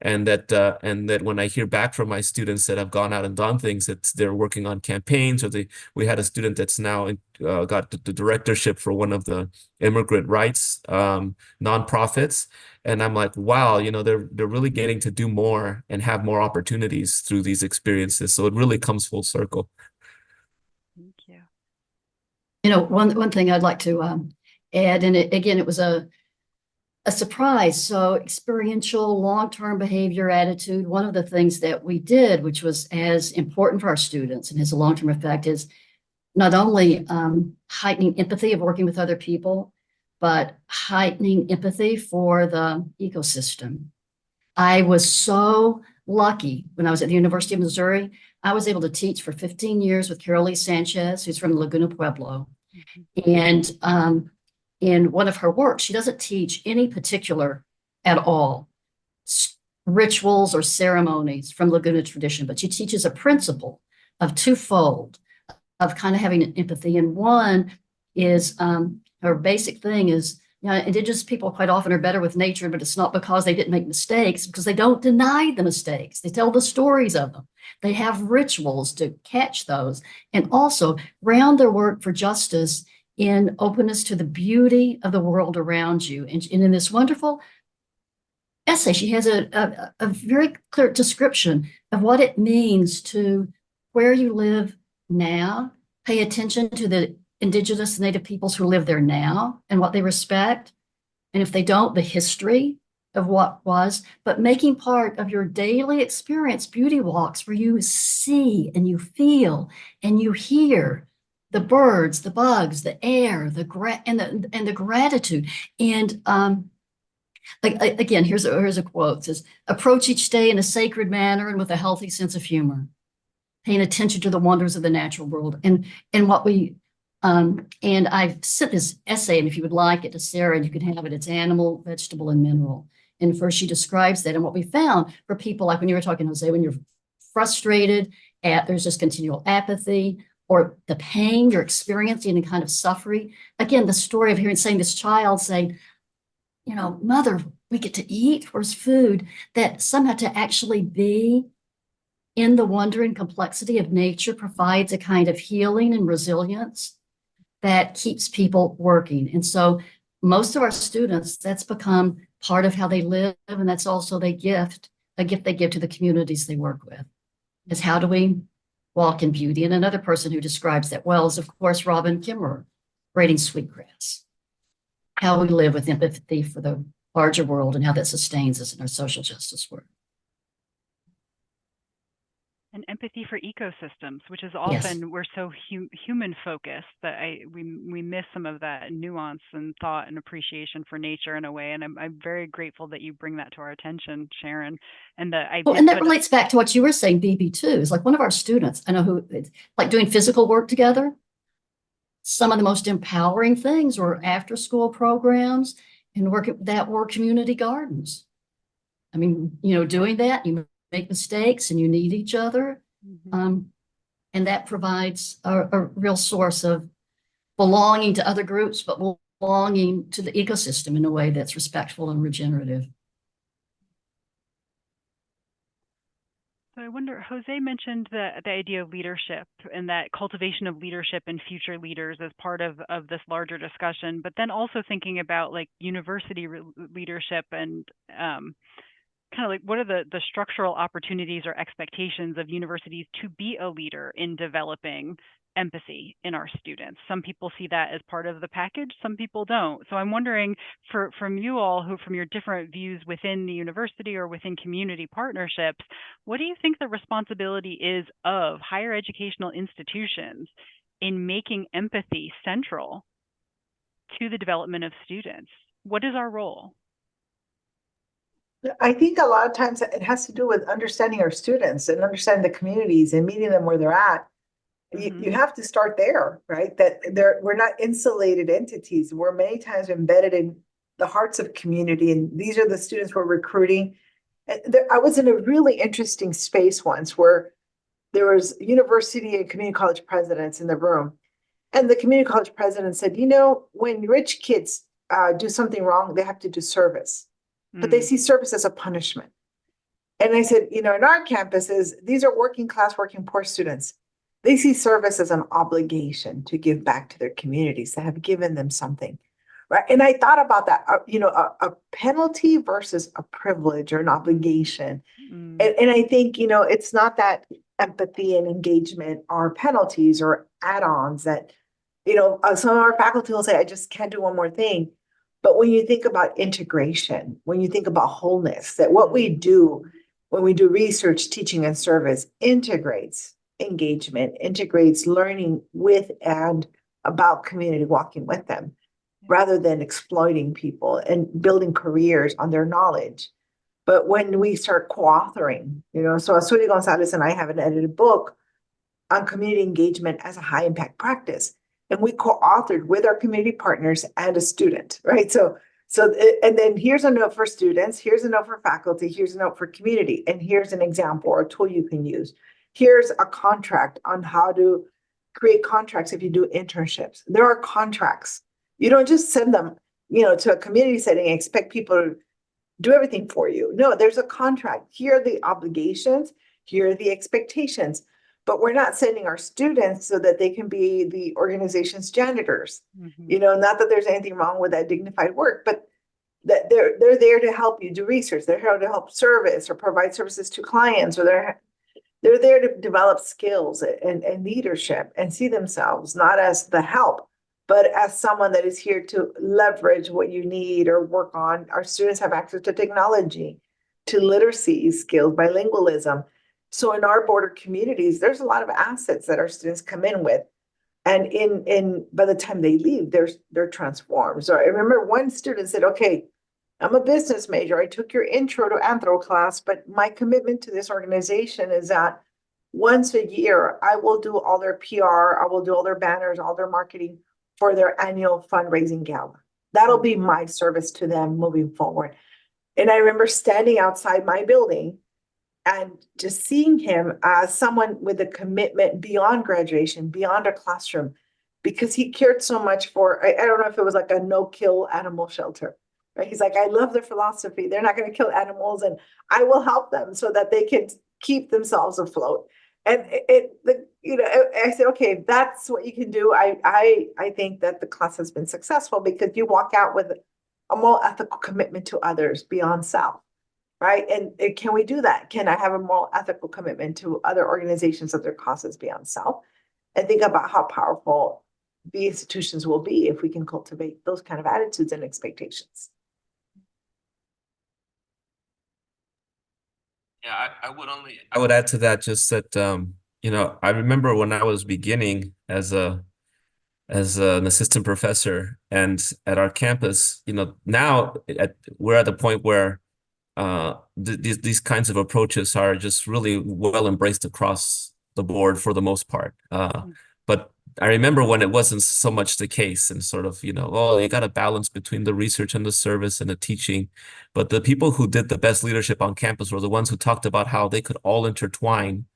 And that when I hear back from my students that have gone out and done things, that they're working on campaigns, or we had a student that's now got the directorship for one of the immigrant rights nonprofits. And I'm like, wow, they're really getting to do more and have more opportunities through these experiences. So it really comes full circle. Thank you. One thing I'd like to add, and it was a surprise. So experiential, long-term behavior attitude. One of the things that we did, which was as important for our students and has a long-term effect, is not only heightening empathy of working with other people, but heightening empathy for the ecosystem. I was so lucky when I was at the University of Missouri. I was able to teach for 15 years with Carol Lee Sanchez, who's from Laguna Pueblo. And in one of her works, she doesn't teach any particular at all rituals or ceremonies from Laguna tradition, but she teaches a principle of twofold of kind of having an empathy. And one is her basic thing is, indigenous people quite often are better with nature, but it's not because they didn't make mistakes, because they don't deny the mistakes. They tell the stories of them. They have rituals to catch those, and also ground their work for justice in openness to the beauty of the world around you. And in this wonderful essay, she has a very clear description of what it means to where you live now, pay attention to the indigenous Native peoples who live there now and what they respect. And if they don't, the history of what was, but making part of your daily experience, beauty walks where you see and you feel and you hear the birds, the bugs, the air, the gratitude. And again, here's a quote. It says, approach each day in a sacred manner and with a healthy sense of humor, paying attention to the wonders of the natural world. And what we, and I've sent this essay, and if you would like it to Sarah, you can have it. It's animal, vegetable, and mineral. And first she describes that. And what we found for people, like when you were talking, Jose, when you're frustrated, there's just continual apathy, or the pain you're experiencing and kind of suffering. Again, the story of saying this child saying, mother, we get to eat, where's food? That somehow to actually be in the wonder and complexity of nature provides a kind of healing and resilience that keeps people working. And so most of our students, that's become part of how they live. And that's also a gift they give to the communities they work with, is how do we walk in beauty? And another person who describes that well is, of course, Robin Kimmerer, Braiding Sweetgrass. How we live with empathy for the larger world and how that sustains us in our social justice work. And empathy for ecosystems, which is often we're so human focused that we miss some of that nuance and thought and appreciation for nature in a way. And I'm very grateful that you bring that to our attention, Sharon. And that and that relates back to what you were saying, BB, too. Is like one of our students, I know who, like doing physical work together. Some of the most empowering things were after school programs and were community gardens. I mean, doing that, you make mistakes and you need each other. Mm-hmm. And that provides a real source of belonging to other groups, but belonging to the ecosystem in a way that's respectful and regenerative. So I wonder, Jose mentioned the idea of leadership and that cultivation of leadership and future leaders as part of this larger discussion, but then also thinking about like university leadership and kind of like what are the structural opportunities or expectations of universities to be a leader in developing empathy in our students. Some people see that as part of the package, some people don't. So I'm wondering from you all from your different views within the university or within community partnerships, what do you think the responsibility is of higher educational institutions in making empathy central to the development of students? What is our role? I think a lot of times it has to do with understanding our students and understanding the communities and meeting them where they're at. Mm-hmm. You have to start there, right? That we're not insulated entities. We're many times embedded in the hearts of community, and these are the students we're recruiting. I was in a really interesting space once where there was university and community college presidents in the room, and the community college president said, when rich kids do something wrong, they have to do service. But they see service as a punishment. And I said, in our campuses, these are working class, working poor students. They see service as an obligation to give back to their communities that have given them something, right? And I thought about that, a penalty versus a privilege or an obligation. And I think, it's not that empathy and engagement are penalties or add-ons that, some of our faculty will say, I just can't do one more thing. But when you think about integration, when you think about wholeness, that what we do when we do research, teaching, and service integrates engagement, integrates learning with and about community, walking with them, rather than exploiting people and building careers on their knowledge. But when we start co-authoring, so Azuri Gonzalez and I have an edited book on community engagement as a high impact practice. And we co-authored with our community partners and a student, right? So, and then here's a note for students, here's a note for faculty, here's a note for community, and here's an example or a tool you can use. Here's a contract on how to create contracts if you do internships. There are contracts. You don't just send them, to a community setting and expect people to do everything for you. No, there's a contract. Here are the obligations, here are the expectations. But we're not sending our students so that they can be the organization's janitors. Mm-hmm. Not that there's anything wrong with that dignified work, but that they're there to help you do research. They're here to help service or provide services to clients, or they're there to develop skills and leadership and see themselves not as the help, but as someone that is here to leverage what you need or work on. Our students have access to technology, to literacy skills, bilingualism. So in our border communities, there's a lot of assets that our students come in with. And by the time they leave, they're transformed. So I remember one student said, okay, I'm a business major. I took your intro to anthro class, but my commitment to this organization is that once a year, I will do all their PR, I will do all their banners, all their marketing for their annual fundraising gala. That'll be my service to them moving forward. And I remember standing outside my building And just seeing him as someone with a commitment beyond graduation, beyond a classroom, because he cared so much for, I don't know if it was like a no-kill animal shelter, right? He's like, I love their philosophy. They're not going to kill animals, and I will help them so that they can keep themselves afloat. And I said, okay, if that's what you can do. I think that the class has been successful because you walk out with a more ethical commitment to others beyond self, right? And can we do that? Can I have a more ethical commitment to other organizations, other causes beyond self? And think about how powerful the institutions will be if we can cultivate those kind of attitudes and expectations. Yeah, I would add to that just that I remember when I was beginning as an assistant professor and at our campus, now we're at the point where these kinds of approaches are just really well embraced across the board for the most part. But I remember when it wasn't so much the case, and sort of, oh, you got to balance between the research and the service and the teaching. But the people who did the best leadership on campus were the ones who talked about how they could all intertwine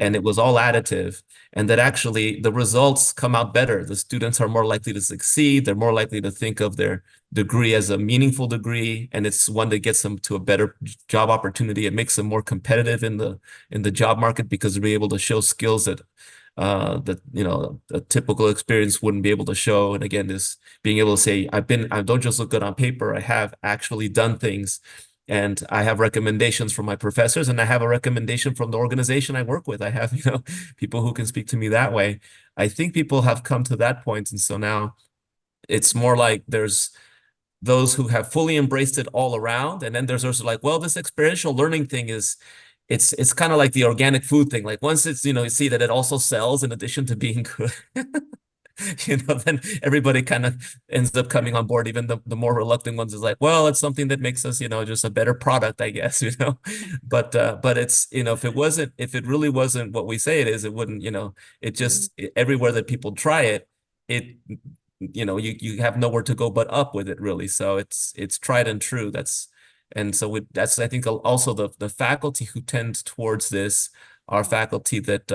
and it was all additive, and that actually the results come out better. The students are more likely to succeed. They're more likely to think of their degree as a meaningful degree, and it's one that gets them to a better job opportunity. It makes them more competitive in the job market because they'll be able to show skills that a typical experience wouldn't be able to show. And again, this being able to say, I don't just look good on paper, I have actually done things. And I have recommendations from my professors, and I have a recommendation from the organization I work with. I have, people who can speak to me that way. I think people have come to that point. And so now it's more like there's those who have fully embraced it all around. And then there's also like, well, this experiential learning thing it's kind of like the organic food thing. Like once it's, you see that it also sells in addition to being good. Then everybody kind of ends up coming on board. Even the more reluctant ones is like, well, it's something that makes us, just a better product, I guess, but it's, if it really wasn't what we say it is, it wouldn't, it just everywhere that people try it, you have nowhere to go but up with it, really. So it's tried and true. That's I think also the faculty who tend towards this are faculty that,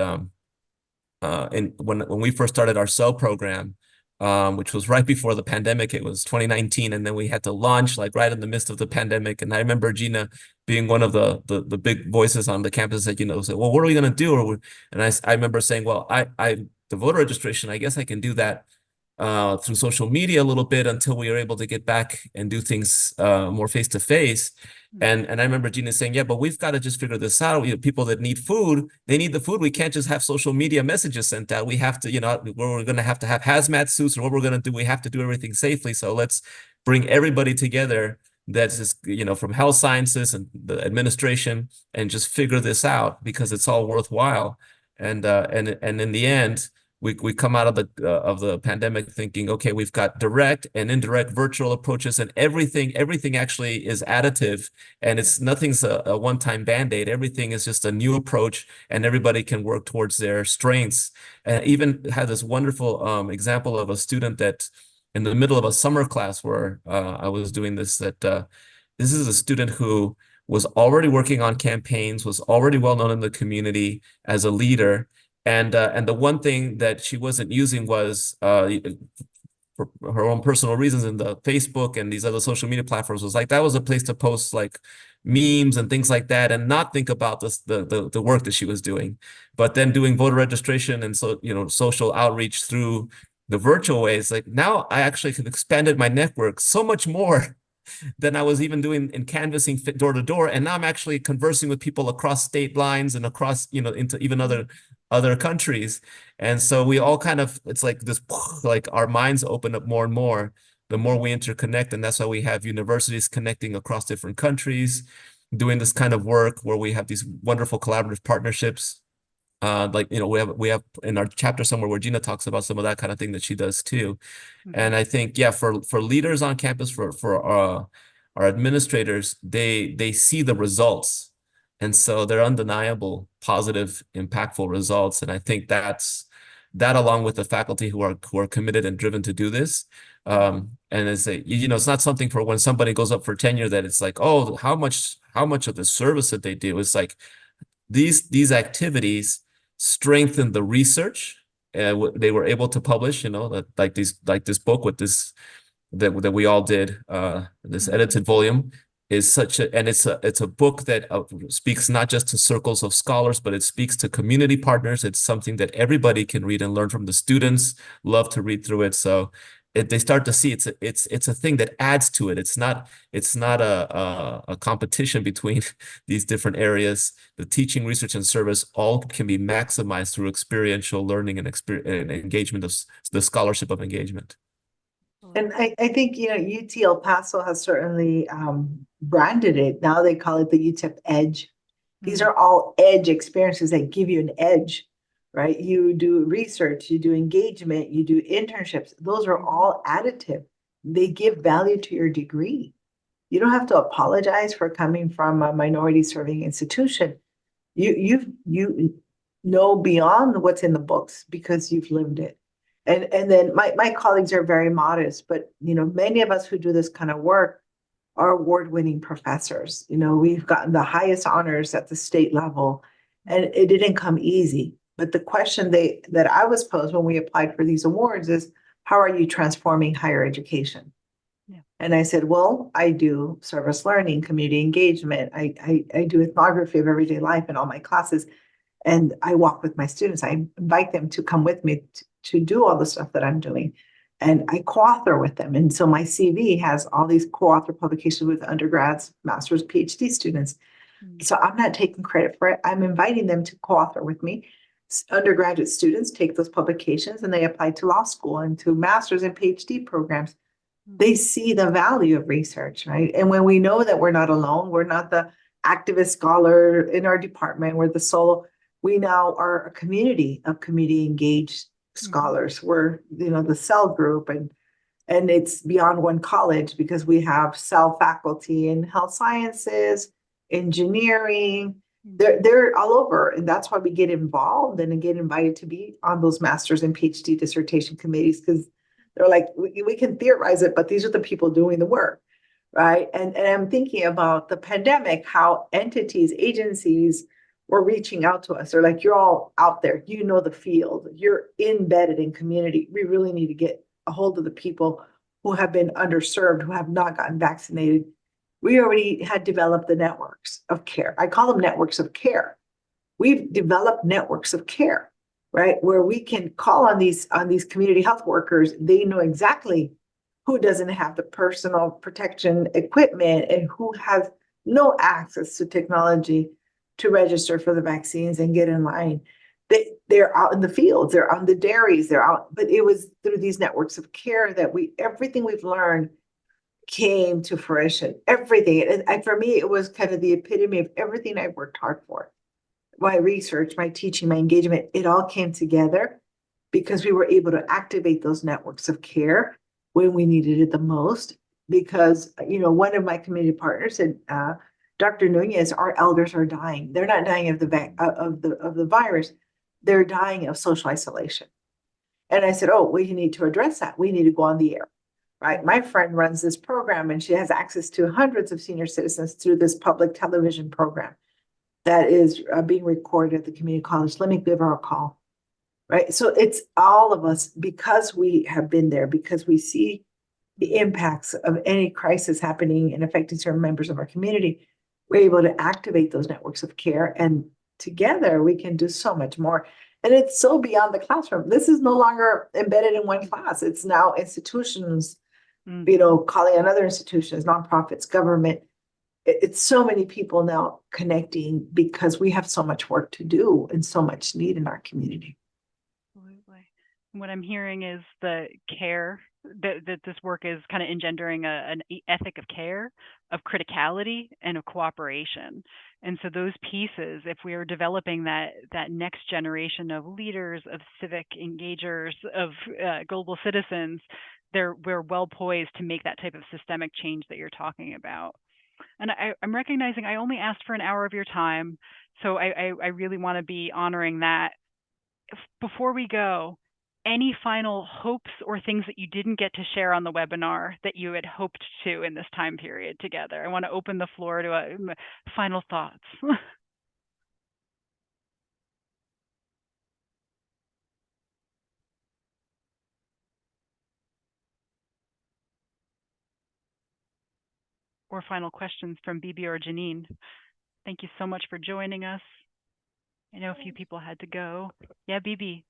and when we first started our cell program, which was right before the pandemic, it was 2019, and then we had to launch like right in the midst of the pandemic. And I remember Gina being one of the big voices on the campus that said, well, what are we going to do? And I remember saying, well, the voter registration, I guess I can do that through social media a little bit until we are able to get back and do things more face to face. And I remember Gina saying, yeah, but we've got to just figure this out. People that need food, they need the food. We can't just have social media messages sent out. We have to, we're going to have hazmat suits, or what we're going to do. We have to do everything safely. So let's bring everybody together that's just, from health sciences and the administration, and just figure this out because it's all worthwhile. And in the end, we come out of the pandemic thinking, okay, we've got direct and indirect virtual approaches, and everything actually is additive, and nothing's a one-time band-aid. Everything is just a new approach, and everybody can work towards their strengths. And I even had this wonderful example of a student that in the middle of a summer class where I was doing this, that this is a student who was already working on campaigns, was already well known in the community as a leader. And the one thing that she wasn't using was for her own personal reasons in the Facebook and these other social media platforms, was like that was a place to post like memes and things like that, and not think about the work that she was doing. But then doing voter registration and social outreach through the virtual ways, like now I actually have expanded my network so much more than I was even doing in canvassing door to door. And now I'm actually conversing with people across state lines and across, into even other countries. And so we all kind of, it's like this, like our minds open up more and more the more we interconnect. And that's why we have universities connecting across different countries, doing this kind of work where we have these wonderful collaborative partnerships. We have in our chapter somewhere where Gina talks about some of that kind of thing that she does too. And I think, yeah, for leaders on campus, for our administrators, they see the results. And so they're undeniable, positive, impactful results. And I think that along with the faculty who are committed and driven to do this. And it's not something for when somebody goes up for tenure that it's like, oh, how much of the service that they do. It's like, these activities strengthen the research. They were able to publish, like this book with this that we all did, this edited volume is it's a book that speaks not just to circles of scholars, but it speaks to community partners. It's something that everybody can read and learn from. The students love to read through it. So they start to see it's a thing that adds to it. It's not a competition between these different areas. The teaching, research, and service all can be maximized through experiential learning and engagement of the scholarship of engagement. And I think, UT El Paso has certainly branded it. Now they call it the UTEP Edge. These are all edge experiences that give you an edge, right? You do research, you do engagement, you do internships. Those are all additive. They give value to your degree. You don't have to apologize for coming from a minority serving institution. You know beyond what's in the books because you've lived it. And then my colleagues are very modest, but many of us who do this kind of work are award-winning professors. We've gotten the highest honors at the state level, and it didn't come easy. But the question that I was posed when we applied for these awards is, how are you transforming higher education? Yeah. And I said, well, I do service learning, community engagement. I do ethnography of everyday life in all my classes. And I walk with my students. I invite them to come with me to do all the stuff that I'm doing. And I co-author with them. And so my CV has all these co-author publications with undergrads, master's, PhD students. So I'm not taking credit for it. I'm inviting them to co-author with me. Undergraduate students take those publications and they apply to law school and to master's and PhD programs. They see the value of research, right? And when we know that we're not alone, we're not the activist scholar in our department, we're the solo. We now are a community of community engaged scholars. We're, the cell group, and it's beyond one college because we have cell faculty in health sciences, engineering. They're all over, and that's why we get involved and get invited to be on those master's and PhD dissertation committees, because they're like, we can theorize it, but these are the people doing the work, right? And I'm thinking about the pandemic, how entities, agencies were reaching out to us. They're like, you're all out there, the field, you're embedded in community. We really need to get a hold of the people who have been underserved, who have not gotten vaccinated. We already had developed the networks of care. I call them networks of care. We've developed networks of care, right? Where we can call on these community health workers. They know exactly who doesn't have the personal protection equipment and who has no access to technology to register for the vaccines and get in line. They're out in the fields, they're on the dairies, they're out. But it was through these networks of care that everything we've learned came to fruition. Everything. And for me, it was kind of the epitome of everything I worked hard for. My research, my teaching, my engagement, it all came together because we were able to activate those networks of care when we needed it the most. Because, one of my community partners said, Dr. Nunez, our elders are dying. They're not dying of the virus. They're dying of social isolation. And I said, oh, well, you need to address that. We need to go on the air, right? My friend runs this program and she has access to hundreds of senior citizens through this public television program that is being recorded at the community college. Let me give her a call, right? So it's all of us, because we have been there, because we see the impacts of any crisis happening and affecting certain members of our community. We're able to activate those networks of care, and together we can do so much more. And it's so beyond the classroom. This is no longer embedded in one class. It's now institutions, calling on other institutions, nonprofits, government. It's so many people now connecting because we have so much work to do and so much need in our community. Absolutely. What I'm hearing is the care that this work is kind of engendering an ethic of care, of criticality, and of cooperation. And so those pieces, if we are developing that next generation of leaders, of civic engagers, of global citizens, we're well poised to make that type of systemic change that you're talking about. And I'm recognizing I only asked for an hour of your time, so I really want to be honoring that. Before we go, any final hopes or things that you didn't get to share on the webinar that you had hoped to in this time period together? I want to open the floor to final thoughts. or final questions from Bibi or Janine. Thank you so much for joining us. I know a few people had to go. Yeah, Bibi.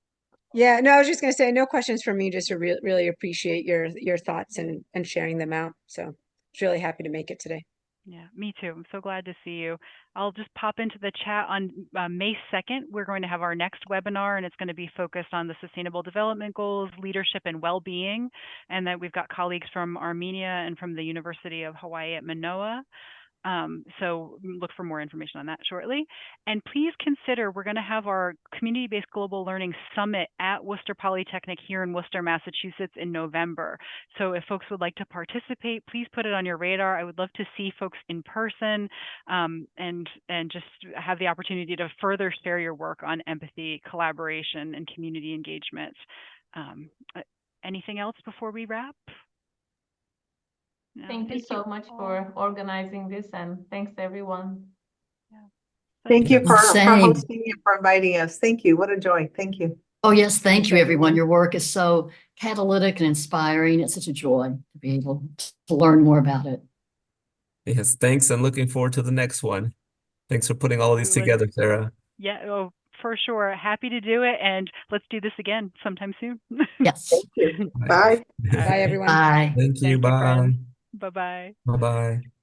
Yeah, no, I was just going to say no questions from me, just to really appreciate your thoughts and sharing them out. So I was really happy to make it today. Yeah, me too. I'm so glad to see you. I'll just pop into the chat on May 2nd. We're going to have our next webinar, and it's going to be focused on the Sustainable Development Goals, leadership, and well-being. And that we've got colleagues from Armenia and from the University of Hawaii at Manoa. So look for more information on that shortly. And please consider, we're going to have our Community-Based Global Learning Summit at Worcester Polytechnic here in Worcester, Massachusetts in November. So if folks would like to participate, please put it on your radar. I would love to see folks in person and just have the opportunity to further share your work on empathy, collaboration, and community engagement. Anything else before we wrap? No, thank you so much for organizing this, and thanks everyone. Yeah. Thank you for Same. hosting and for inviting us. Thank you. What a joy. Thank you. Oh, yes. Thank you, everyone. Your work is so catalytic and inspiring. It's such a joy to be able to learn more about it. Yes, thanks. And looking forward to the next one. Thanks for putting all of these together, Sarah. Yeah, oh, for sure. Happy to do it. And let's do this again sometime soon. Yes. Thank you. Bye. Bye, everyone. Bye. Thank you. Thank you, Bye. friends. Bye-bye. Bye-bye.